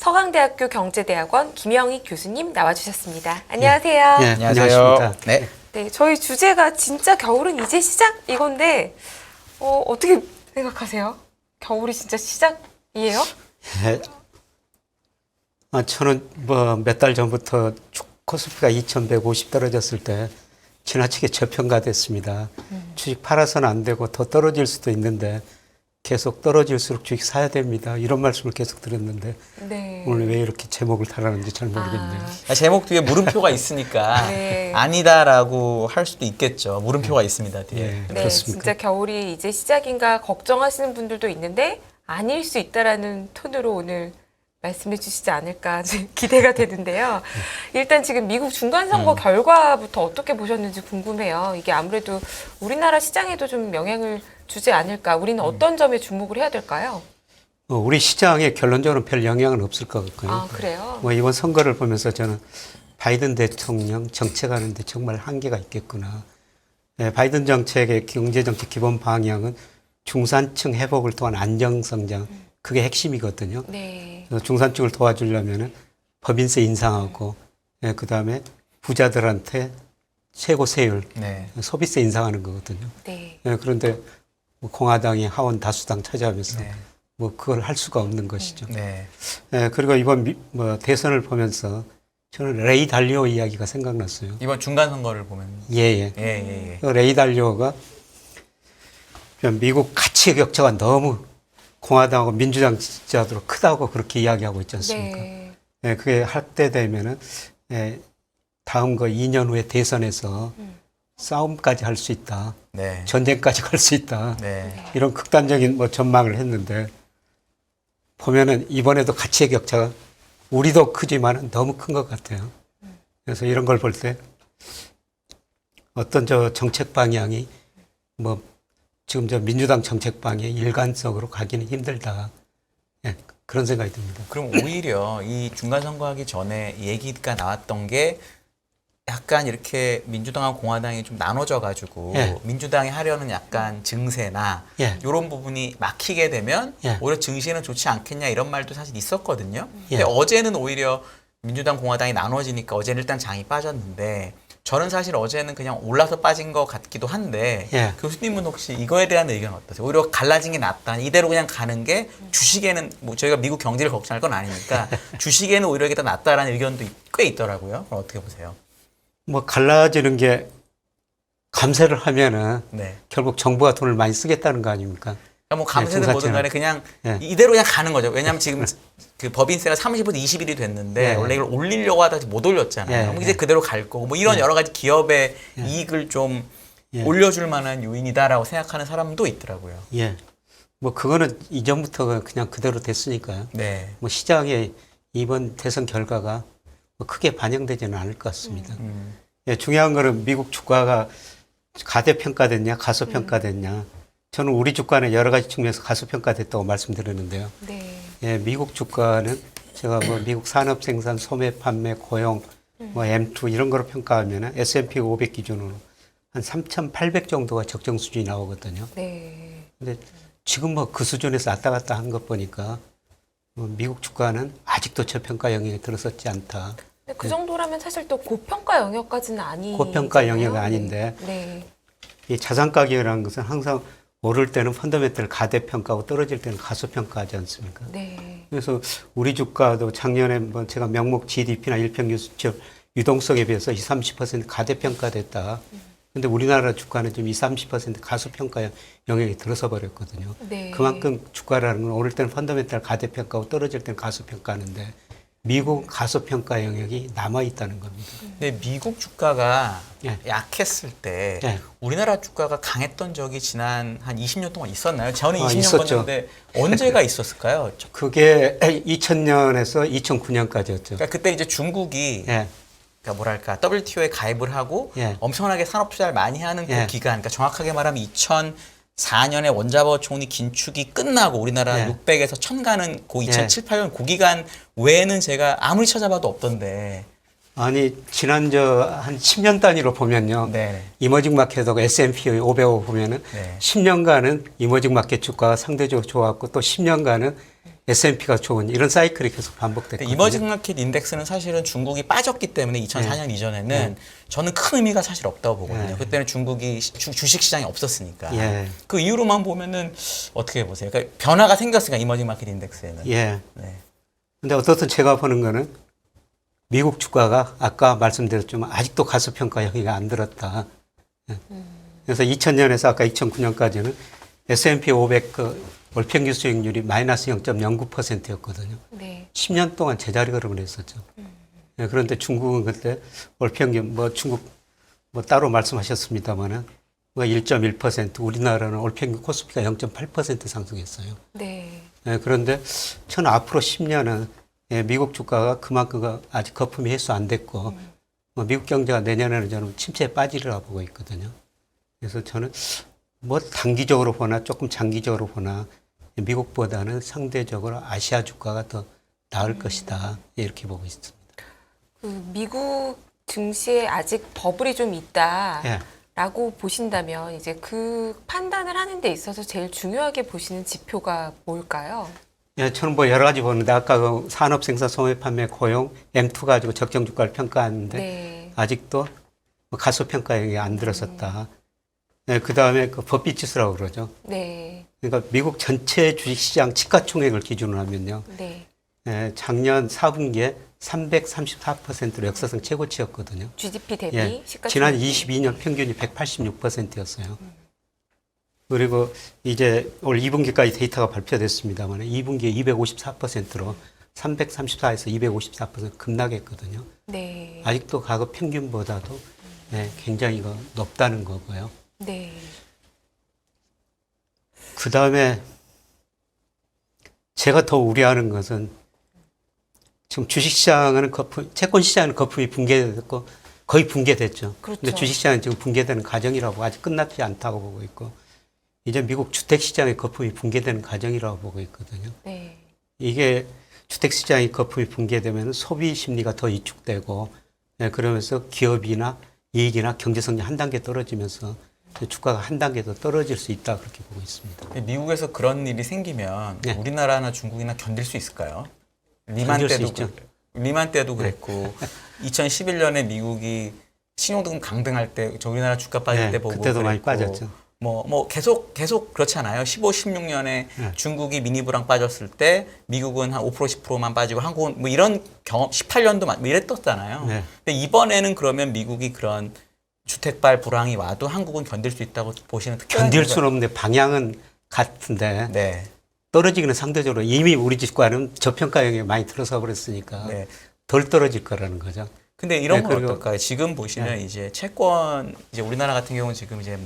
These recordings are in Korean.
서강대학교 경제대학원 김영희 교수님 나와주셨습니다. 안녕하세요. 네, 안녕하십니까. 네. 네, 저희 주제가 진짜 겨울은 이제 시작 이건데 어떻게 생각하세요? 겨울이 진짜 시작이에요? 예. 저는 뭐 몇 달 전부터 코스피가 2,150 떨어졌을 때 지나치게 저평가됐습니다. 주식 팔아서는 안 되고 더 떨어질 수도 있는데 계속 떨어질수록 주식 사야 됩니다. 이런 말씀을 계속 드렸는데 네. 오늘 왜 이렇게 제목을 달았는지 잘 모르겠네요. 제목 뒤에 물음표가 있으니까 네. 아니다라고 할 수도 있겠죠. 물음표가 있습니다, 뒤에. 예, 네, 그렇습니까? 진짜 겨울이 이제 시작인가 걱정하시는 분들도 있는데 아닐 수 있다라는 톤으로 오늘 말씀해 주시지 않을까 기대가 되는데요. 일단 지금 미국 중간선거 결과부터 어떻게 보셨는지 궁금해요. 이게 아무래도 우리나라 시장에도 좀 영향을 주지 않을까. 우리는 어떤 점에 주목을 해야 될까요? 우리 시장에 결론적으로 별 영향은 없을 것 같고요. 아, 그래요? 뭐 이번 선거를 보면서 저는 바이든 대통령 정책하는데 정말 한계가 있겠구나. 네, 바이든 정책의 경제정책 기본 방향은 중산층 회복을 통한 안정성장, 그게 핵심이거든요. 네. 그래서 중산층을 도와주려면 법인세 인상하고, 그 다음에 부자들한테 최고 세율, 네. 소비세 인상하는 거거든요. 네. 그런데 뭐 공화당이 하원 다수당 차지하면서 네. 뭐 그걸 할 수가 없는 것이죠. 네. 그리고 이번 대선을 보면서 저는 레이 달리오 이야기가 생각났어요. 이번 중간 선거를 보면 예. 예. 레이 달리오가 미국 가치 격차가 너무 공화당하고 민주당 지지자들로 크다고 그렇게 이야기하고 있지 않습니까? 네. 그게 할 때 되면은 다음 거 2년 후에 대선에서 싸움까지 할 수 있다. 네. 전쟁까지 갈 수 있다. 네. 이런 극단적인 뭐 전망을 했는데 보면은 이번에도 가치의 격차가 우리도 크지만은 너무 큰 것 같아요. 그래서 이런 걸 볼 때 어떤 정책 방향이 뭐 지금 민주당 정책 방향이 일관성으로 가기는 힘들다. 그런 생각이 듭니다. 그럼 오히려 이 중간 선거하기 전에 얘기가 나왔던 게 약간 이렇게 민주당하고 공화당이 좀 나눠져 가지고 민주당이 하려는 약간 증세나 이런 부분이 막히게 되면 오히려 증시는 좋지 않겠냐 이런 말도 사실 있었거든요. 근데 어제는 오히려 민주당 공화당이 나눠지니까 어제는 일단 장이 빠졌는데 저는 사실 어제는 그냥 올라서 빠진 것 같기도 한데 교수님은 혹시 이거에 대한 의견 어떠세요? 오히려 갈라진 게 낫다. 이대로 그냥 가는 게 주식에는 뭐 저희가 미국 경제를 걱정할 건 아니니까 주식에는 오히려 이게 더 낫다라는 의견도 꽤 있더라고요. 그럼 어떻게 보세요? 뭐 갈라지는 게 감세를 하면은 결국 정부가 돈을 많이 쓰겠다는 거 아닙니까? 그러니까 뭐 감세든 뭐든 간에 그냥 이대로 그냥 가는 거죠. 왜냐하면 지금 그 법인세가 30부터 20일이 됐는데 원래 이걸 올리려고 하다 못 올렸잖아요. 그럼 이제 그대로 갈 거고 뭐 이런 여러 가지 기업의 이익을 좀 올려줄 만한 요인이다라고 생각하는 사람도 있더라고요. 뭐 그거는 이전부터 그냥 그대로 됐으니까요. 뭐 시장에 이번 대선 결과가 뭐 크게 반영되지는 않을 것 같습니다. 중요한 거는 미국 주가가 가대평가됐냐 가소평가됐냐. 저는 우리 주가는 여러 가지 측면에서 가소평가됐다고 말씀드렸는데요. 미국 주가는 제가 뭐 미국 산업 생산, 소매, 판매, 고용, 뭐 M2 이런 거로 평가하면 S&P 500 기준으로 한 3,800 정도가 적정 수준이 나오거든요. 근데 지금 뭐 그 수준에서 왔다 갔다 한 것 보니까 미국 주가는 아직도 저평가 영역에 들어섰지 않다. 그 정도라면 사실 또 고평가 영역까지는 아니. 고평가 영역이 아닌데 이 자산 가격이라는 것은 항상 오를 때는 펀더멘털 가대평가하고 떨어질 때는 가소평가하지 않습니까? 그래서 우리 주가도 작년에 뭐 제가 명목 GDP나 일평균 수출 유동성에 비해서 20, 30% 가대평가됐다. 근데 우리나라 주가는 좀 20, 30% 가소평가 영역에 들어서 버렸거든요. 그만큼 주가라는 건 오를 때는 펀더멘털 가대평가하고 떨어질 때는 가소평가하는데 미국 가소평가 영역이 남아있다는 겁니다. 근데 미국 주가가 약했을 때 우리나라 주가가 강했던 적이 지난 한 20년 동안 있었나요? 저는 20년 있었죠. 건데 언제가 있었을까요? 그게 2000년에서 2009년까지였죠. 그러니까 그때 이제 중국이 그러니까 뭐랄까 WTO에 가입을 하고 엄청나게 산업 투자를 많이 하는 그 기간, 그러니까 정확하게 말하면 2004년에 원자버 총리 긴축이 끝나고 우리나라 600에서 1000 가는 그 2007, 8년 그 기간 외에는 제가 아무리 찾아봐도 없던데. 아니 지난 한 10년 단위로 보면요. 이머징 마켓하고 S&P 500 보면은 10년간은 이머징 마켓 주가가 상대적으로 좋았고 또 10년간은 S&P가 좋은 이런 사이클이 계속 반복됐거든요. 이머징 마켓 인덱스는 사실은 중국이 빠졌기 때문에 2004년 이전에는 저는 큰 의미가 사실 없다고 보거든요. 그때는 중국이 주식 시장이 없었으니까. 그 이후로만 보면은 어떻게 보세요? 그러니까 변화가 생겼으니까 이머징 마켓 인덱스에는. 네. 근데 어떻든 제가 보는 거는 미국 주가가 아까 말씀드렸지만 아직도 가소평가 여기가 안 들었다. 그래서 2000년에서 아까 2009년까지는 S&P 500 월평균 수익률이 마이너스 0.09%였거든요. 네. 10년 동안 제자리 걸음을 했었죠. 그런데 중국은 그때 월평균 중국 따로 말씀하셨습니다만은 1.1%, 우리나라는 월평균 코스피가 0.8% 상승했어요. 네. 그런데 저는 앞으로 10년은 미국 주가가 그만큼 아직 거품이 해소 안 됐고 미국 경제가 내년에는 저는 침체에 빠지리라 보고 있거든요. 그래서 저는 단기적으로 보나 조금 장기적으로 보나 미국보다는 상대적으로 아시아 주가가 더 나을 것이다. 이렇게 보고 있습니다. 미국 증시에 아직 버블이 좀 있다라고 보신다면 이제 그 판단을 하는 데 있어서 제일 중요하게 보시는 지표가 뭘까요? 저는 여러 가지 보는데 아까 그 산업 생산 소매 판매 고용 M2 가지고 적정 주가를 평가하는데 아직도 가소 평가에 안 들어섰다. 그 다음에 그 법비 지수라고 그러죠. 그러니까 미국 전체 주식시장 시가총액을 기준으로 하면요. 작년 4분기에 334%로 역사상 최고치였거든요. GDP 대비 시가총액. 지난 22년 평균이 186%였어요. 그리고 이제 올 2분기까지 데이터가 발표됐습니다만 2분기에 254%로 334에서 254% 급락했거든요. 아직도 과거 평균보다도 굉장히 높다는 거고요. 그 다음에 제가 더 우려하는 것은 지금 주식시장은 채권시장은 거품이 붕괴됐고 거의 붕괴됐죠. 그런데 주식시장은 지금 붕괴되는 과정이라고 아직 끝났지 않다고 보고 있고 이제 미국 주택시장의 거품이 붕괴되는 과정이라고 보고 있거든요. 이게 주택시장의 거품이 붕괴되면 소비 심리가 더 위축되고 그러면서 기업이나 이익이나 경제성이 한 단계 떨어지면서 주가가 한 단계 더 떨어질 수 있다 그렇게 보고 있습니다. 미국에서 그런 일이 생기면 우리나라나 중국이나 견딜 수 있을까요? 리만 때도 그랬고 2011년에 미국이 신용등급 강등할 때 우리나라 주가 빠질 때 보고 그때도 많이 빠졌죠. 계속 그렇잖아요. 15, 16년에 중국이 미니브랑 빠졌을 때 미국은 한 5%, 10%만 빠지고 한국은 이런 경험 18년도 이랬었잖아요. 근데 이번에는 그러면 미국이 그런 주택발 불황이 와도 한국은 견딜 수 있다고 보시는 특별한 견딜 수는 없는데 방향은 같은데 떨어지기는 상대적으로 이미 우리 주가는 저평가 영역에 많이 들어서 버렸으니까 덜 떨어질 거라는 거죠. 근데 이런 건 어떨까요? 지금 보시면 이제 채권 이제 우리나라 같은 경우는 지금 이제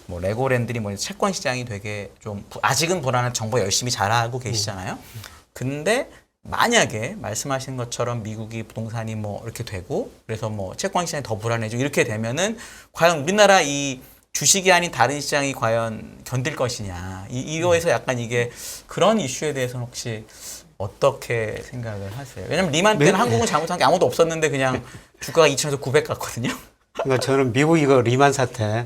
레고랜드니 채권 시장이 되게 좀 아직은 불안한 정보 열심히 잘하고 계시잖아요. 근데 만약에 말씀하신 것처럼 미국이 부동산이 이렇게 되고 그래서 채권 시장이 더 불안해지고 이렇게 되면은 과연 우리나라 이 주식이 아닌 다른 시장이 과연 견딜 것이냐 이거에서 약간 이게 그런 이슈에 대해서는 혹시 어떻게 생각을 하세요? 왜냐면 리만 때는 한국은 잘못한 게 아무도 없었는데 그냥 주가가 2,000에서 900 갔거든요. 그러니까 저는 미국 이거 리만 사태,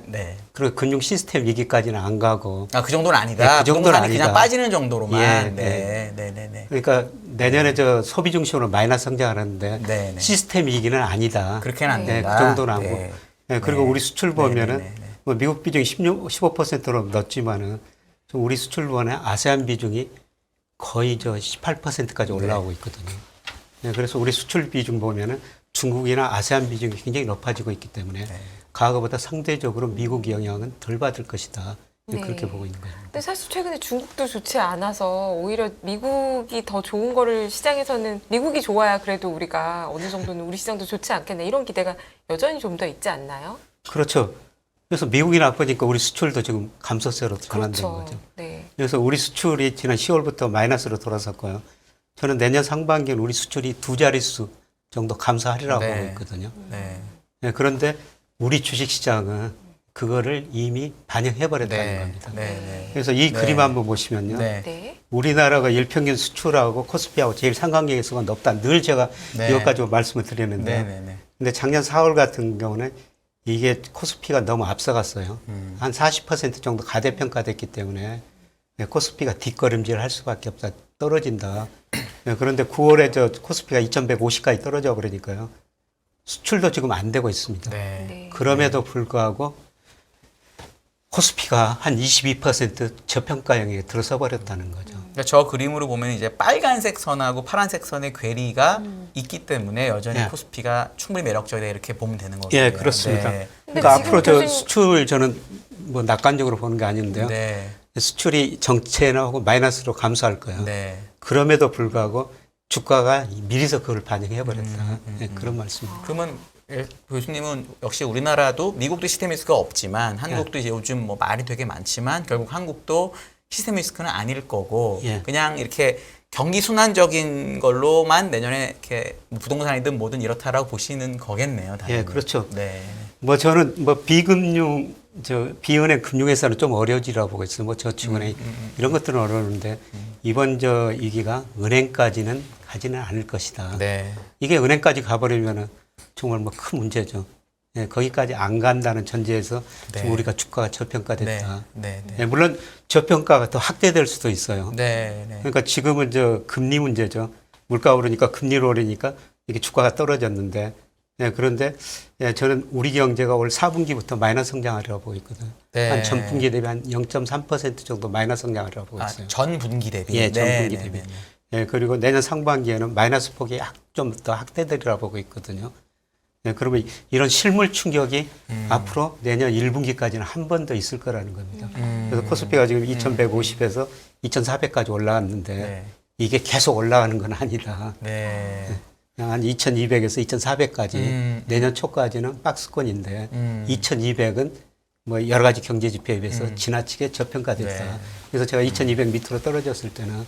그리고 금융 시스템 위기까지는 안 가고. 그 정도는 아니다. 그 정도는 아니다. 그냥 빠지는 정도로만. 그러니까 내년에 소비 중심으로 마이너스 성장하는데 시스템 위기는 아니다. 그렇게는 안 된다. 그 정도는 아니고. 그리고 우리 수출 보면은 미국 비중이 15%로 넣었지만은 우리 수출 보면 아세안 비중이 거의 18%까지 올라오고 있거든요. 그래서 우리 수출 비중 보면은 중국이나 아세안 비중이 굉장히 높아지고 있기 때문에 과거보다 상대적으로 미국 영향은 덜 받을 것이다. 그렇게 보고 있는 거죠. 근데 사실 최근에 중국도 좋지 않아서 오히려 미국이 더 좋은 거를 시장에서는 미국이 좋아야 그래도 우리가 어느 정도는 우리 시장도 좋지 않겠나 이런 기대가 여전히 좀 더 있지 않나요? 그렇죠. 그래서 미국이 나쁘니까 우리 수출도 지금 감소세로 전환된 거죠. 그래서 우리 수출이 지난 10월부터 마이너스로 돌아섰고요. 저는 내년 상반기에는 우리 수출이 2자릿수 정도 감소하리라고 보고 있거든요. 그런데 우리 주식시장은 그거를 이미 반영해버렸다는 겁니다. 그래서 이 그림 한번 보시면요. 우리나라가 일평균 수출하고 코스피하고 제일 상관계수가 높다. 늘 제가 이것 가지고 말씀을 드렸는데 근데 작년 4월 같은 경우는 이게 코스피가 너무 앞서갔어요. 한 40% 정도 가대평가됐기 때문에 코스피가 뒷걸음질 할 수밖에 없다. 떨어진다. 그런데 9월에 저 코스피가 2150까지 떨어져 버리니까요. 수출도 지금 안 되고 있습니다. 네. 그럼에도 불구하고 코스피가 한 22% 저평가형에 들어서 버렸다는 거죠. 그러니까 저 그림으로 보면 이제 빨간색 선하고 파란색 선의 괴리가 있기 때문에 여전히 예. 코스피가 충분히 매력적이다 이렇게 보면 되는 거예요. 예, 그렇습니다. 네. 그러니까 지금 앞으로 저 교수님- 수출 저는 뭐 낙관적으로 보는 게 아닌데요. 네. 수출이 정체하고 마이너스로 감소할 거예요. 네. 그럼에도 불구하고 주가가 미리서 그걸 반영해 버렸다. 예, 그런 말씀입니다. 그러면 교수님은 역시 우리나라도 미국도 시스템 리스크가 없지만 한국도 이제 요즘 뭐 말이 되게 많지만 결국 한국도 시스템 리스크는 아닐 거고 예. 그냥 이렇게 경기 순환적인 걸로만 내년에 이렇게 뭐 부동산이든 뭐든 이렇다라고 보시는 거겠네요. 당연히. 예, 그렇죠. 네. 뭐 저는 뭐 비금융 비은행 금융회사는 좀 어려지라고 보고 있어요. 뭐 저축은행 이런 것들은 어려운데 이번 저 위기가 은행까지는 가지는 않을 것이다. 네. 이게 은행까지 가버리면은 정말 뭐 큰 문제죠. 예, 거기까지 안 간다는 전제에서 네. 지금 우리가 주가가 저평가됐다. 네. 네. 예, 물론 저평가가 더 확대될 수도 있어요. 네. 네. 그러니까 지금은 저 금리 문제죠. 물가 오르니까 금리를 오르니까 이게 주가가 떨어졌는데 예, 그런데 예, 저는 우리 경제가 올 4분기부터 마이너스 성장하리라고 보고 있거든요. 네. 한 전분기 대비 한 0.3% 정도 마이너스 성장하리라고 보고 아, 있어요. 전 분기 대비. 예, 전 네, 분기 네, 대비. 네, 네. 예, 그리고 내년 상반기에는 마이너스 폭이 좀 더 확대되리라고 보고 있거든요. 예, 그러면 이런 실물 충격이 앞으로 내년 1분기까지는 한 번 더 있을 거라는 겁니다. 그래서 코스피가 지금 2150에서 2400까지 올라왔는데 네. 이게 계속 올라가는 건 아니다. 네. 그냥 한 2200에서 2400까지 내년 초까지는 박스권인데 2200은 뭐 여러 가지 경제 지표에 비해서 지나치게 저평가됐다. 네. 그래서 제가 2200 밑으로 떨어졌을 때는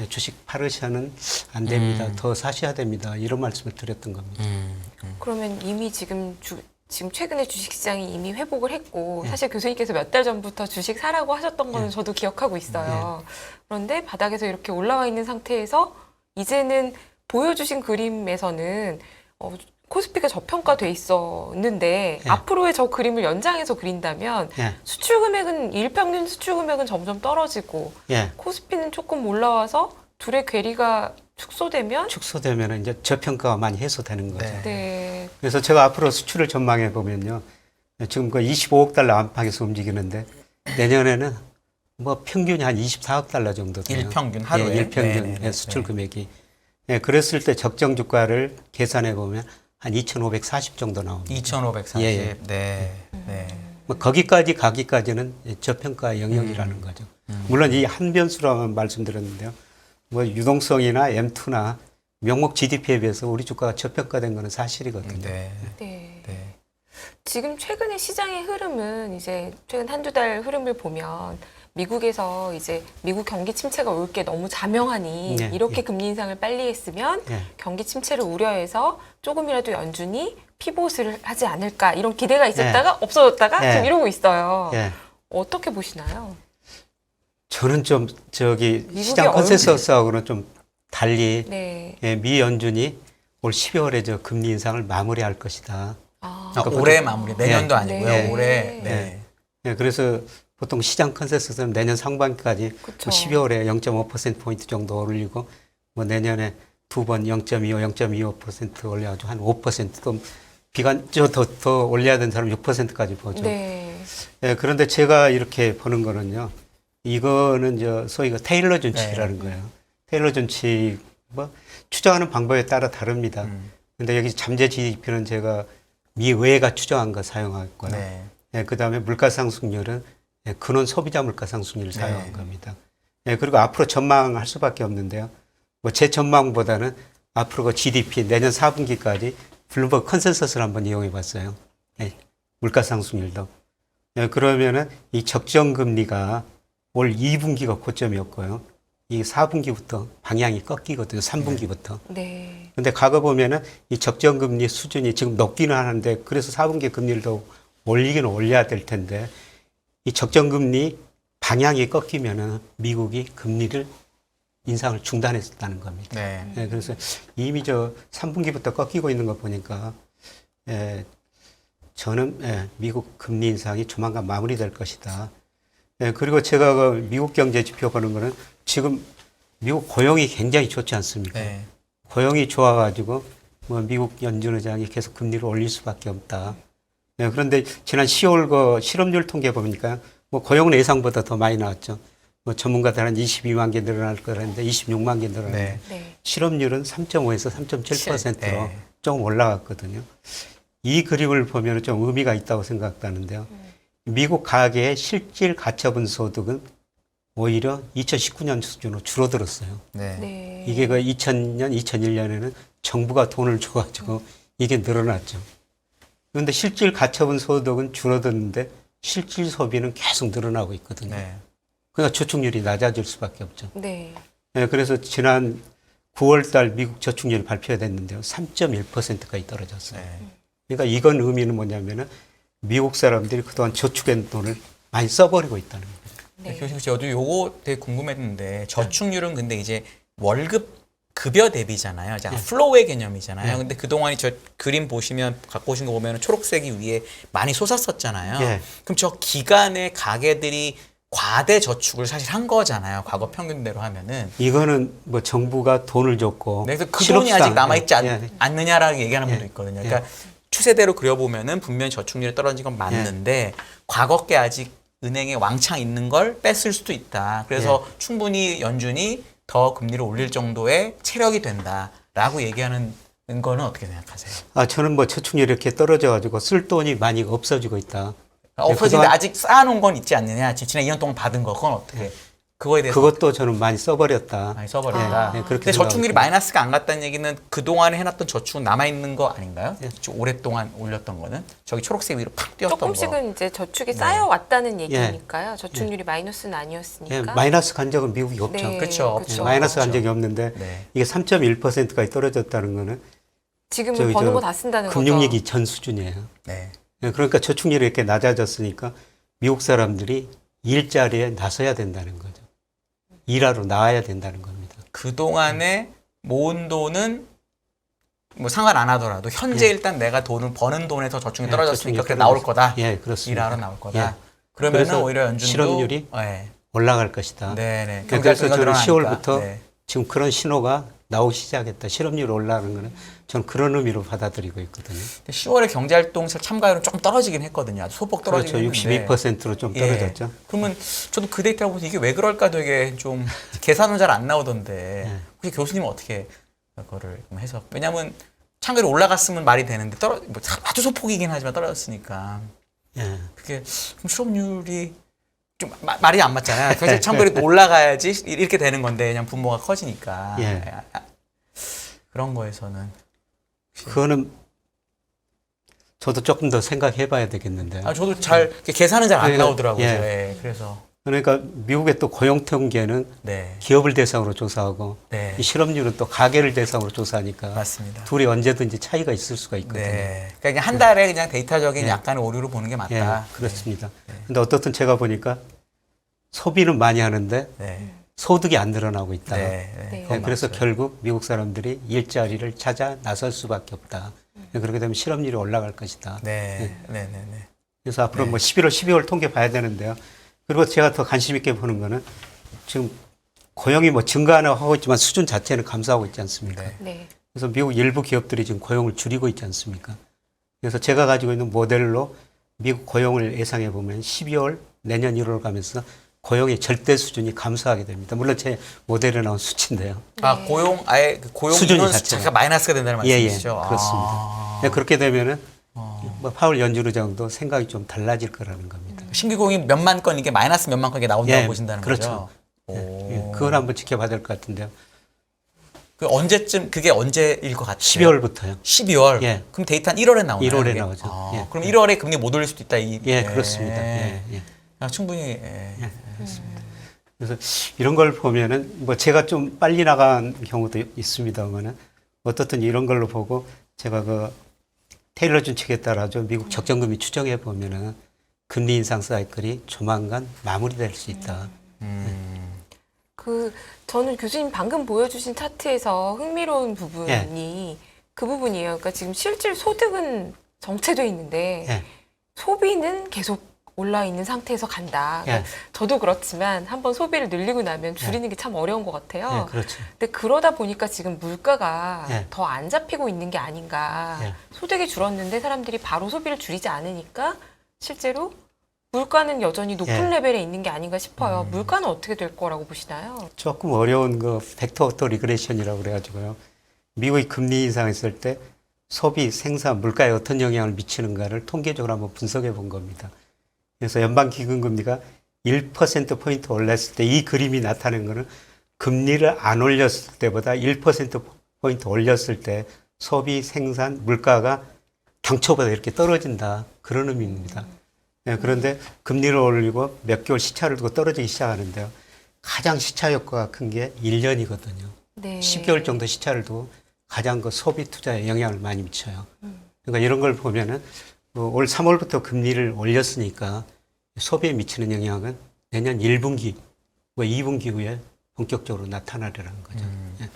주식 팔으셔는 안 됩니다. 더 사셔야 됩니다. 이런 말씀을 드렸던 겁니다. 그러면 이미 지금 최근에 주식시장이 이미 회복을 했고 네. 사실 교수님께서 몇 달 전부터 주식 사라고 하셨던 거는 저도 기억하고 있어요. 그런데 바닥에서 이렇게 올라와 있는 상태에서 이제는 보여주신 그림에서는 코스피가 저평가돼 있었는데 네. 앞으로의 저 그림을 연장해서 그린다면 예, 수출 금액은 일평균 수출 금액은 점점 떨어지고 예. 코스피는 조금 올라와서 둘의 괴리가 축소되면 축소되면 이제 저평가가 많이 해소되는 거죠. 네. 네. 그래서 제가 앞으로 수출을 전망해 보면요. 지금 그 25억 달러 안팎에서 움직이는데 내년에는 뭐 평균이 한 24억 달러 정도 돼요. 일평균 하루에. 예, 일평균 네, 네, 네. 수출 금액이. 예, 그랬을 때 적정 주가를 계산해 보면 한 2,540 정도 나옵니다. 2540. 예, 예. 네. 네. 뭐 거기까지 가기까지는 저평가 영역이라는 거죠. 물론 이 한 변수라고 말씀드렸는데요. 뭐 유동성이나 M2나 명목 GDP에 비해서 우리 주가가 저평가된 거는 사실이거든요. 네. 네. 네. 지금 최근에 시장의 흐름은 이제 최근 한두 달 흐름을 보면 미국에서 이제 미국 경기 침체가 올 게 너무 자명하니 네, 이렇게 예. 금리 인상을 빨리 했으면 예. 경기 침체를 우려해서 조금이라도 연준이 피봇을 하지 않을까 이런 기대가 있었다가 없어졌다가 예. 지금 이러고 있어요. 예. 어떻게 보시나요? 저는 좀 저기 미국의 시장 컨센서스하고는 좀 달리 네. 예, 미 연준이 올 12월에 저 금리 인상을 마무리할 것이다. 아, 아, 올해 마무리. 내년도 예. 아니고요. 네. 올해. 네. 예, 그래서 보통 시장 컨센서스는 내년 상반기까지 그쵸. 뭐 12월에 0.5%포인트 정도 올리고 뭐 내년에 두 번 0.25, 0.25% 올려가지고 한 5%또 비관적 더 올려야 되는 사람 6%까지 보죠. 네. 예, 그런데 제가 이렇게 보는 거는요. 이거는 저 소위 그 테일러 준칙이라는 거예요. 테일러 준칙 뭐 추정하는 방법에 따라 다릅니다. 근데 여기 잠재 GDP는 제가 미 의회가 추정한 거 사용했고요. 네. 예, 그다음에 물가 상승률은 예, 근원 소비자 물가 상승률을 네. 사용한 겁니다. 예, 그리고 앞으로 전망할 수밖에 없는데요. 뭐 제 전망보다는 앞으로 그 GDP 내년 4분기까지 블룸버그 컨센서스를 한번 이용해 봤어요. 예, 물가 상승률도. 예, 그러면은 이 적정 금리가 올 2분기가 고점이었고요. 이 4분기부터 방향이 꺾이거든요. 3분기부터. 네. 근데 과거 보면은 이 적정 금리 수준이 지금 높기는 하는데 그래서 4분기 금리를 더 올리기는 올려야 될 텐데 이 적정 금리 방향이 꺾이면은 미국이 금리를 인상을 중단했다는 겁니다. 네. 예, 그래서 이미 저 3분기부터 꺾이고 있는 거 보니까 저는 미국 금리 인상이 조만간 마무리될 것이다. 예, 그리고 제가 그 미국 경제 지표 보는 거는 지금 미국 고용이 굉장히 좋지 않습니까? 네. 고용이 좋아가지고 뭐 미국 연준의장이 계속 금리를 올릴 수밖에 없다. 예, 그런데 지난 10월 그 실업률 통계 보니까 뭐 고용은 예상보다 더 많이 나왔죠. 뭐 전문가들 한 22만 개 늘어날 거라는데 26만 개 늘어났는데 네. 실업률은 3.5에서 3.7%로 네. 조금 올라갔거든요. 이 그림을 보면 좀 의미가 있다고 생각하는데요. 미국 가계의 실질 가처분 소득은 오히려 2019년 수준으로 줄어들었어요. 네. 네. 이게 그 2000년, 2001년에는 정부가 돈을 줘가지고 이게 늘어났죠. 그런데 실질 가처분 소득은 줄어드는데 실질 소비는 계속 늘어나고 있거든요. 네. 그러니까 저축률이 낮아질 수밖에 없죠. 네. 네, 그래서 지난 9월 달 미국 저축률이 발표됐는데요. 3.1%까지 떨어졌어요. 네. 그러니까 이건 의미는 뭐냐면은 미국 사람들이 그동안 저축한 돈을 많이 써버리고 있다는 거예요. 네. 교수님, 저도 요거 되게 궁금했는데 저축률은 근데 이제 월급 급여 대비잖아요. 이제 플로우의 개념이잖아요. 네. 근데 그동안 저 그림 보시면 갖고 오신 거 보면 초록색이 위에 많이 솟았었잖아요. 네. 그럼 저 기간에 가계들이 과대 저축을 사실 한 거잖아요. 과거 평균대로 하면은. 이거는 뭐 정부가 돈을 줬고 네, 그래서 그 돈이 아직 남아있지 예. 않느냐라고 얘기하는 분도 예. 있거든요. 그러니까 추세대로 그려보면은 분명히 저축률이 떨어진 건 맞는데 과거께 아직 은행에 왕창 있는 걸 뺐을 수도 있다. 그래서 충분히 연준이 더 금리를 올릴 정도의 체력이 된다라고 얘기하는 거는 어떻게 생각하세요? 아, 저는 뭐 저축률이 이렇게 떨어져가지고 쓸 돈이 많이 없어지고 있다. 없어지는데 그동안- 아직 쌓아놓은 건 있지 않느냐? 지난 2년 동안 받은 거 그건 어떻게? 그거에 대해서 그것도 저는 많이 써버렸다. 많이 써버린다. 네, 그렇게 근데 저축률이 생각하고 마이너스가 안 갔다는 얘기는 그동안에 해놨던 저축은 남아있는 거 아닌가요? 예. 좀 오랫동안 올렸던 거는? 저기 초록색 위로 팍 뛰었던 거. 조금씩은 이제 저축이 네. 쌓여왔다는 얘기니까요. 저축률이 마이너스는 예, 아니었으니까. 마이너스 간 적은 미국이 없죠. 네, 그쵸. 그쵸. 예, 마이너스 간 그렇죠. 적이 없는데 네. 이게 3.1%까지 떨어졌다는 거는 지금은 저기 버는 저 거 다 쓴다는 거죠. 금융위기 전 수준이에요. 네. 예, 그러니까 저축률이 이렇게 낮아졌으니까 미국 사람들이 일자리에 나서야 된다는 거죠. 일하러 나와야 된다는 겁니다. 그동안에 모은 돈은 뭐 상관 안 하더라도 현재 예. 일단 내가 돈을 버는 돈에서 저축이 예, 떨어졌으니까 저축이 그래 나올 거다. 예, 그렇습니다. 일하러 나올 거다. 예. 그러면은 그래서 오히려 연준도 실업률이 네. 올라갈 것이다. 네네. 네, 그래서 저는 늘어나니까. 10월부터 네. 지금 그런 신호가 나오기 시작했다. 실업률이 올라가는 거는 저는 그런 의미로 받아들이고 있거든요. 10월에 경제활동 참가율은 조금 떨어지긴 했거든요. 아주 소폭 떨어지긴 그렇죠. 했는데. 62%로 좀 예. 떨어졌죠. 그러면 저도 그 데이터를 보면서 이게 왜 그럴까 되게 좀 계산은 잘 안 나오던데 예. 혹시 교수님은 어떻게 그거를 좀 해서 왜냐하면 참가율이 올라갔으면 말이 되는데 뭐 아주 소폭이긴 하지만 떨어졌으니까 예. 그게 그럼 실업률이 좀 말이 안 맞잖아요. 사실 참가율이 올라가야지 이렇게 되는 건데 그냥 분모가 커지니까 예. 그런 거에서는 그거는 저도 조금 더 생각해 봐야 되겠는데. 저도 잘 계산은 잘 안 예. 나오더라고요. 예. 예. 그래서 그러니까 미국의 또 고용 통계는 네. 기업을 대상으로 조사하고 네. 이 실업률은 또 가계를 대상으로 조사하니까 맞습니다. 둘이 언제든지 차이가 있을 수가 있거든요. 네. 그러니까 그냥 한 달에 그냥 데이터적인 예. 약간의 오류로 보는 게 맞다. 예, 그렇습니다. 근데 어떻든 제가 보니까 소비는 많이 하는데 네. 소득이 안 늘어나고 있다. 네. 네. 네. 예, 그건 그래서 맞아요. 결국 미국 사람들이 일자리를 찾아 나설 수밖에 없다. 예, 그렇게 되면 실업률이 올라갈 것이다. 네. 네. 네. 네. 그래서 앞으로 네. 뭐 11월, 12월 통계 봐야 되는데요. 그리고 제가 더 관심 있게 보는 거는 지금 고용이 뭐 증가는 하고 있지만 수준 자체는 감소하고 있지 않습니까? 네. 네. 그래서 미국 일부 기업들이 지금 고용을 줄이고 있지 않습니까? 그래서 제가 가지고 있는 모델로 미국 고용을 예상해 보면 12월, 내년 1월 가면서 고용의 절대 수준이 감소하게 됩니다. 물론 제 모델에 나온 수치인데요. 아, 고용 아예 그 고용 수준이 인원 자체가. 자체가 마이너스가 된다는 예, 말씀이시죠? 그렇습니다. 아. 네, 그렇게 되면은 뭐 파월 연준의장도 생각이 좀 달라질 거라는 겁니다. 신규 고용이 몇만 건 이게 마이너스 몇만 건 이게 나온다고 예, 보신다는 그렇죠. 거죠. 오. 예, 그걸 한번 지켜봐야 될 것 같은데요. 그 언제쯤 그게 언제일 것 같아요? 12월부터요. 12월. 예. 그럼 데이터는 1월에 나오나요? 1월에 그게? 나오죠. 아, 예. 그럼 1월에 금리 못 올릴 수도 있다. 예, 그렇습니다. 예, 예. 충분히. 예. 그래서 이런 걸 보면은 뭐 제가 좀 빨리 나간 경우도 있습니다만은 어떻든 이런 걸로 보고 제가 그 테일러 준 책에 따라서 미국 적정금리 추정해 보면은 금리 인상 사이클이 조만간 마무리될 수 있다. 저는 교수님 방금 보여주신 차트에서 흥미로운 부분이 그 부분이에요. 그러니까 지금 실질 소득은 정체돼 있는데 예. 소비는 계속 올라 있는 상태에서 간다. 예. 저도 그렇지만 한번 소비를 늘리고 나면 줄이는 게 참 어려운 것 같아요. 예, 그렇죠. 근데 그러다 보니까 지금 물가가 예. 더 안 잡히고 있는 게 아닌가. 예. 소득이 줄었는데 사람들이 바로 소비를 줄이지 않으니까 실제로 물가는 여전히 높은 예. 레벨에 있는 게 아닌가 싶어요. 물가는 어떻게 될 거라고 보시나요? 조금 어려운 그 벡터 오토 리그레션이라고 그래가지고요. 미국이 금리 인상했을 때 소비, 생산, 물가에 어떤 영향을 미치는가를 통계적으로 한번 분석해 본 겁니다. 그래서 연방기금금리가 1%포인트 올랐을 때 이 그림이 나타낸 거는 금리를 안 올렸을 때보다 1%포인트 올렸을 때 소비, 생산, 물가가 당초보다 이렇게 떨어진다. 그런 의미입니다. 네, 그런데 금리를 올리고 몇 개월 시차를 두고 떨어지기 시작하는데요. 가장 시차 효과가 큰 게 1년이거든요. 네. 10개월 정도 시차를 두고 가장 그 소비 투자에 영향을 많이 미쳐요. 그러니까 이런 걸 보면은 올 3월부터 금리를 올렸으니까 소비에 미치는 영향은 내년 1분기, 2분기 후에 본격적으로 나타나려는 거죠. 예.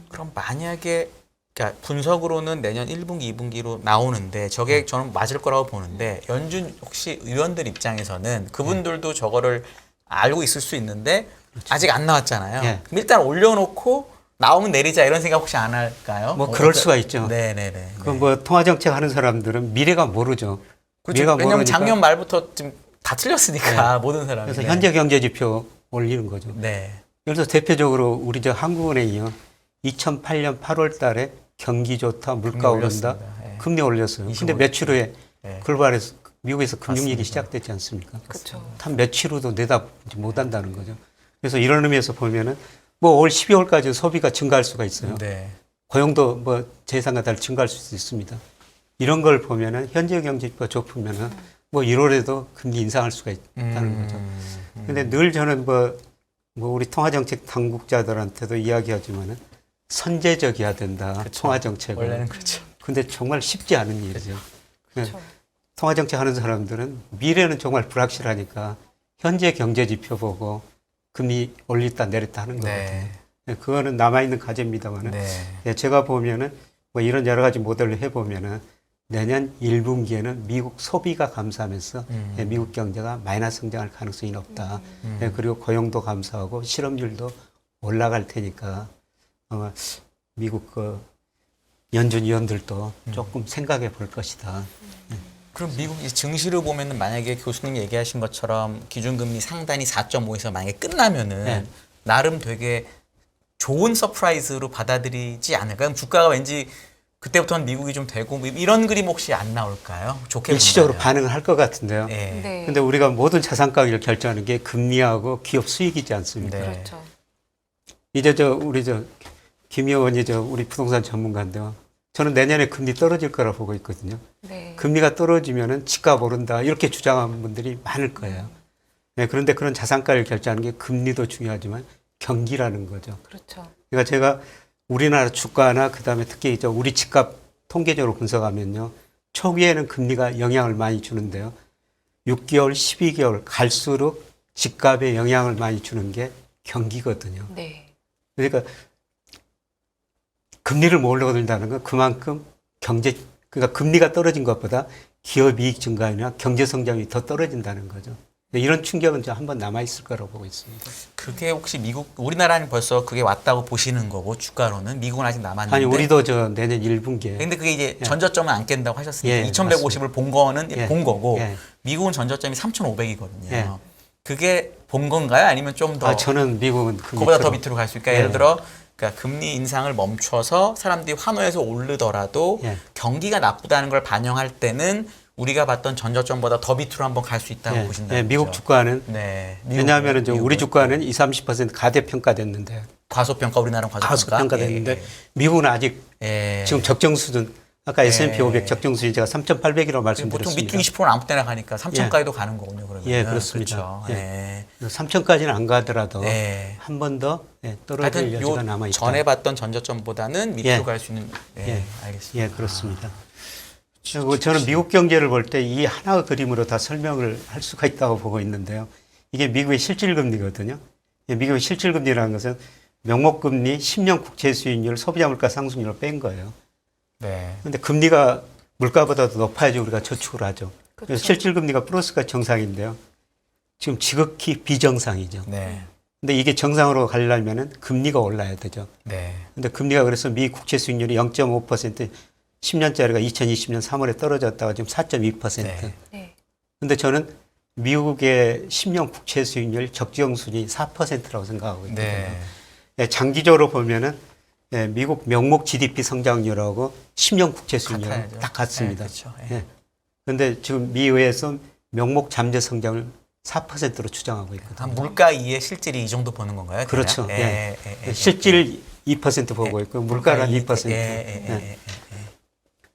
그럼 만약에 그러니까 분석으로는 내년 1분기, 2분기로 나오는데 저게 저는 맞을 거라고 보는데 연준 혹시 의원들 입장에서는 그분들도 저거를 알고 있을 수 있는데 아직 안 나왔잖아요. 예. 그럼 일단 올려놓고 나오면 내리자 이런 생각 혹시 안 할까요? 뭐 그럴 수가 있죠. 네네네. 그 뭐 통화정책 하는 사람들은 미래가 모르죠. 그렇죠. 미래가 왜냐하면 모르니까. 작년 말부터 지금 다 틀렸으니까 모든 사람이. 그래서 현재 경제지표 올리는 거죠. 네. 그래서 대표적으로 우리 저 한국은행이요. 2008년 8월 달에 경기 좋다, 물가 금리 오른다, 올렸습니다. 예. 금리 올렸어요. 근데 25. 며칠 후에 예. 글로벌에서 미국에서 금융위기 맞습니다. 시작됐지 않습니까? 그렇죠. 한 며칠 후도 내다보지 못한다는 거죠. 그래서 이런 의미에서 보면은 뭐 올 12월까지 소비가 증가할 수가 있어요. 네. 고용도 뭐 재상과 달리 증가할 수 있습니다. 이런 걸 보면은 현재 경제가 좋으면은 뭐 1월에도 금리 인상할 수가 있다는 거죠. 근데 늘 저는 뭐 우리 통화정책 당국자들한테도 이야기하지만은 선제적이어야 된다. 그렇죠. 통화정책은. 원래는 그렇죠. 근데 정말 쉽지 않은 일이죠. 그렇죠. 통화정책 하는 사람들은 미래는 정말 불확실하니까 현재 경제지표 보고 금리 올렸다 내렸다 하는 거거든요. 네. 그거는 남아있는 과제입니다만은 네. 제가 보면은 뭐 이런 여러 가지 모델을 해보면은 내년 1분기에는 미국 소비가 감소하면서 미국 경제가 마이너스 성장할 가능성이 높다. 그리고 고용도 감소하고 실업률도 올라갈 테니까 미국 그 연준 위원들도 조금 생각해 볼 것이다. 그럼 미국 증시를 보면은 만약에 교수님이 얘기하신 것처럼 기준금리 상단이 4.5에서 만약에 끝나면은 네. 나름 되게 좋은 서프라이즈로 받아들이지 않을까요? 주가가 왠지 그때부터는 미국이 좀 되고 뭐 이런 그림 혹시 안 나올까요? 좋게 일시적으로 본다면. 반응을 할 것 같은데요. 네. 네. 근데 우리가 모든 자산 가격을 결정하는 게 금리하고 기업 수익이지 않습니까? 네. 그렇죠. 이제 우리 김 의원이 우리 부동산 전문가인데요. 저는 내년에 금리 떨어질 거라 보고 있거든요. 네. 금리가 떨어지면은 집값 오른다 이렇게 주장하는 분들이 많을 거예요. 네, 그런데 그런 자산가를 결정하는 게 금리도 중요하지만 경기라는 거죠. 그렇죠. 그러니까 제가 우리나라 주가나 그다음에 특히 우리 집값 통계적으로 분석하면요. 초기에는 금리가 영향을 많이 주는데요. 6개월, 12개월 갈수록 집값에 영향을 많이 주는 게 경기거든요. 네. 그러니까 금리를 몰려든다는 건 그만큼 그러니까 금리가 떨어진 것보다 기업 이익 증가나 경제 성장이 더 떨어진다는 거죠. 이런 충격은 한번 남아있을 거라고 보고 있습니다. 그게 혹시 우리나라는 벌써 그게 왔다고 보시는 거고 주가로는 미국은 아직 남았는데. 아니 우리도 내년 1분기에. 근데 그게 이제 전저점은 안 깬다고 하셨으니까 예, 2,150을 본 거는 예, 본 거고 예. 미국은 전저점이 3,500이거든요. 예. 그게 본 건가요? 아니면 좀 더 저는 미국은 그보다 더 밑으로 갈 수 있을까? 예. 예를 들어 그러니까 금리 인상을 멈춰서 사람들이 환호해서 오르더라도 예. 경기가 나쁘다는 걸 반영할 때는 우리가 봤던 전저점보다 더 밑으로 한번 갈 수 있다고 보신다는 예, 미국 거죠. 주가는 네. 왜냐하면 우리 미국은 주가는 20-30% 가대평가됐는데 과소평가 우리나라는 과소평가. 가소평가됐는데 예, 미국은 아직 예. 지금 적정 수준 아까 S&P 예. 500 적정 수준 제가 3,800이라고 보통 말씀드렸습니다. 밑둥 20%는 아무 때나 가니까 3천까지도 가는 거군요. 그러면. 예, 그렇습니다. 그렇죠. 예. 3,000까지는 안 가더라도 예. 한 번 더 떨어질 하여튼 여지가 요 남아 있다. 전에 봤던 전저점보다는 밑으로 예. 갈 수 있는. 예, 예. 알겠습니다. 예, 그렇습니다. 그리고 저는 미국 경제를 볼 때 이 하나의 그림으로 다 설명을 할 수가 있다고 보고 있는데요. 이게 미국의 실질금리거든요. 미국의 실질금리라는 것은 명목금리, 10년 국채 수익률, 소비자 물가 상승률을 뺀 거예요. 네. 그런데 금리가 물가보다도 높아야지 우리가 저축을 하죠. 그쵸. 실질 금리가 플러스가 정상인데요. 지금 지극히 비정상이죠. 네. 근데 이게 정상으로 가려면은 금리가 올라야 되죠. 네. 근데 금리가 그래서 미 국채 수익률이 0.5%, 10년짜리가 2020년 3월에 떨어졌다가 지금 4.2%. 네. 네. 근데 저는 미국의 10년 국채 수익률 적정 수준이 4%라고 생각하고 있거든요. 네. 예, 장기적으로 보면은 예, 미국 명목 GDP 성장률하고 10년 국채 수익률 같아야죠. 딱 같습니다. 네, 그렇죠. 예. 예. 그런데 지금 미의회에서 명목 잠재 성장을 4%로 추정하고 있거든요. 한 물가 2의 실질이 이 정도 보는 건가요? 그렇죠. 대략? 예. 실질 2% 보고 있고 물가는 2%. 예.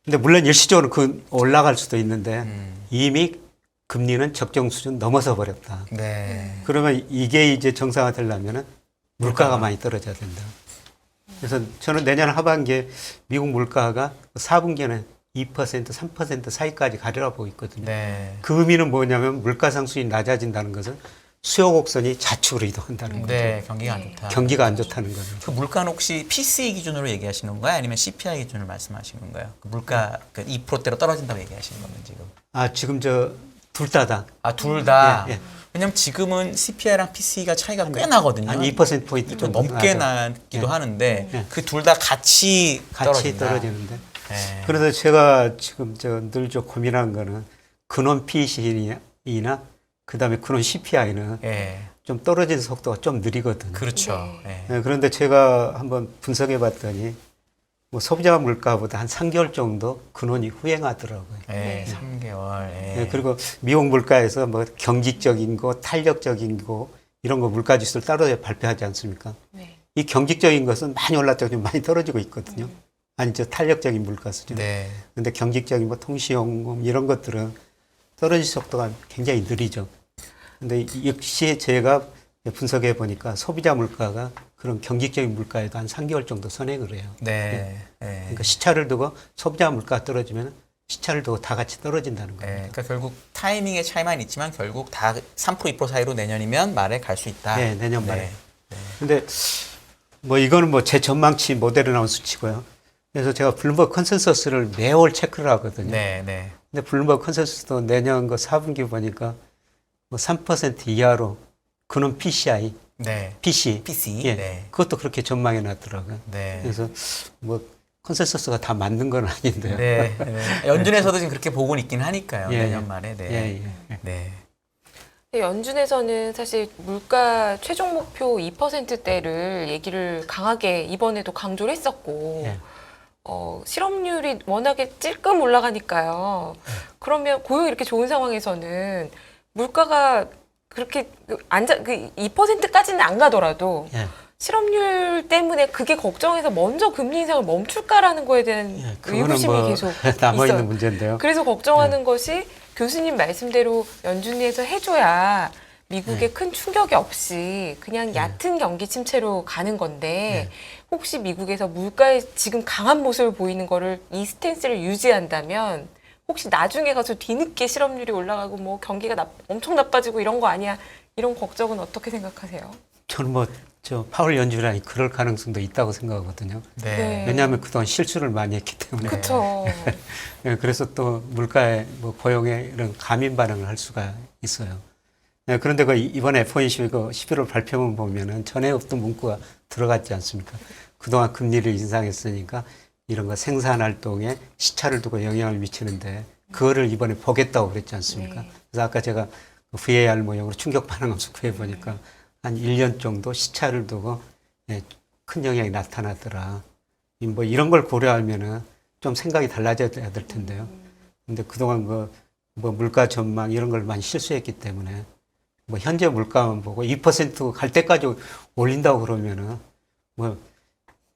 근데 물론 일시적으로 그 올라갈 수도 있는데 이미 금리는 적정 수준 넘어서 버렸다. 네. 그러면 이게 이제 정상화 되려면은 물가가 많이 떨어져야 된다. 그래서 저는 내년 하반기에 미국 물가가 4분기에는 2%, 3% 사이까지 가리라 보고 있거든요. 네. 그 의미는 뭐냐면 물가 상승이 낮아진다는 것은 수요 곡선이 좌측으로 이동한다는 거죠. 네, 경기가 안 좋다. 경기가 안 좋다는 거죠. 그 물가는 혹시 PCE 기준으로 얘기하시는 건가요? 아니면 CPI 기준을 말씀하시는 건가요? 그 물가 그 2%대로 떨어진다고 얘기하시는 거면 지금? 아, 지금 저 둘 다다. 아, 둘 다. 예, 예. 왜냐면 지금은 CPI랑 PCE가 차이가 꽤 나거든요. 한 2%포인트 좀 넘게 나죠. 나기도 예. 하는데 예. 그 둘 다 같이 떨어지는데. 네. 그래서 제가 지금 늘 좀 고민한 거는 근원 PCE나 그다음에 근원 CPI는 예. 좀 떨어지는 속도가 좀 느리거든요. 그렇죠. 네. 예. 그런데 제가 한번 분석해 봤더니 뭐 소비자 물가보다 한 3개월 정도 근원이 후행하더라고요. 예. 3개월. 예. 네, 그리고 미국 물가에서 뭐 경직적인 거, 탄력적인 거 이런 거 물가 지수를 따로 발표하지 않습니까? 네. 이 경직적인 것은 많이 올랐다가 좀 많이 떨어지고 있거든요. 아니 저 탄력적인 물가 수준. 네. 근데 경직적인 뭐 통시용금 이런 것들은 떨어질 속도가 굉장히 느리죠. 근데 역시 제가 분석해 보니까 소비자 물가가 그런 경직적인 물가에도 한 3개월 정도 선행을 해요. 네. 예. 그러니까 시차를 두고 소비자 물가 떨어지면 시차를 두고 다 같이 떨어진다는 예. 겁니다. 그러니까 결국 타이밍의 차이만 있지만 결국 다 3% 2% 사이로 내년이면 말에 갈 수 있다. 네, 내년 말에. 네. 근데 뭐 이거는 뭐 제 전망치 모델에 나온 수치고요. 그래서 제가 블룸버그 컨센서스를 매월 체크를 하거든요. 네, 네. 근데 블룸버그 컨센서스도 내년 그 4분기 보니까 뭐 3% 이하로 근원 PCI, 네. PC, PC. 예, 네. 그것도 그렇게 전망해 놨더라고요. 네. 그래서 뭐 컨센서스가 다 맞는 건 아닌데요. 네. 네. 연준에서도 지금 그렇게 보고는 있긴 하니까요. 예, 내년 예. 말에. 네. 예, 예. 네. 연준에서는 사실 물가 최종 목표 2%대를 얘기를 강하게 이번에도 강조를 했었고 예. 실업률이 워낙에 찔끔 올라가니까요. 그러면 고용이 이렇게 좋은 상황에서는 물가가 그렇게 2%까지는 안 가더라도 예. 실업률 때문에 그게 걱정해서 먼저 금리 인상을 멈출까라는 거에 대한 예, 그거는 의구심이 뭐 계속 남아 있는 있어요. 문제인데요. 그래서 걱정하는 것이 교수님 말씀대로 연준에서 해줘야 미국에 큰 충격이 없이 그냥 얕은 경기 침체로 가는 건데 혹시 미국에서 물가에 지금 강한 모습을 보이는 거를 이 스탠스를 유지한다면 혹시 나중에 가서 뒤늦게 실업률이 올라가고 뭐 경기가 엄청 나빠지고 이런 거 아니야? 이런 걱정은 어떻게 생각하세요? 저는 뭐 저 파월 연준이 그럴 가능성도 있다고 생각하거든요. 네. 네. 왜냐하면 그동안 실수를 많이 했기 때문에. 그렇죠. 예, 그래서 또 물가에 뭐 고용에 이런 감인 반응을 할 수가 있어요. 예, 그런데 그 이번 FOMC 그 11월 발표문 보면은 전에 없던 문구가 들어갔지 않습니까? 그동안 금리를 인상했으니까 이런 거 생산 활동에 시차를 두고 영향을 미치는데 그거를 이번에 보겠다고 그랬지 않습니까? 네. 그래서 아까 제가 그 VAR 모형으로 충격 반응 함수 구해 보니까 한 1년 정도 시차를 두고 예, 큰 영향이 나타나더라. 뭐 이런 걸 고려하면은 좀 생각이 달라져야 될 텐데요. 근데 그동안 뭐 물가 전망 이런 걸 많이 실수했기 때문에 뭐 현재 물가만 보고 2%갈 때까지 올린다고 그러면은 뭐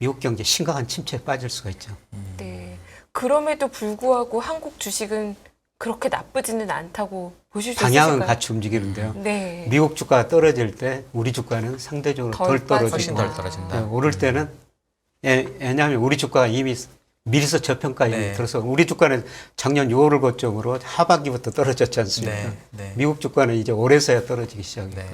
미국 경제 심각한 침체에 빠질 수가 있죠. 네. 그럼에도 불구하고 한국 주식은 그렇게 나쁘지는 않다고 보실 수 방향은 있으실까요? 같이 움직이는데요. 네. 미국 주가가 떨어질 때 우리 주가는 상대적으로 덜 떨어지고 훨씬 덜 떨어진다. 네, 오를 때는 왜냐하면 우리 주가가 이미 미리서 저평가 이미 네. 들어서 우리 주가는 작년 6월을 거점으로 하반기부터 떨어졌지 않습니까? 네. 네. 미국 주가는 이제 올해서야 떨어지기 시작했고 네.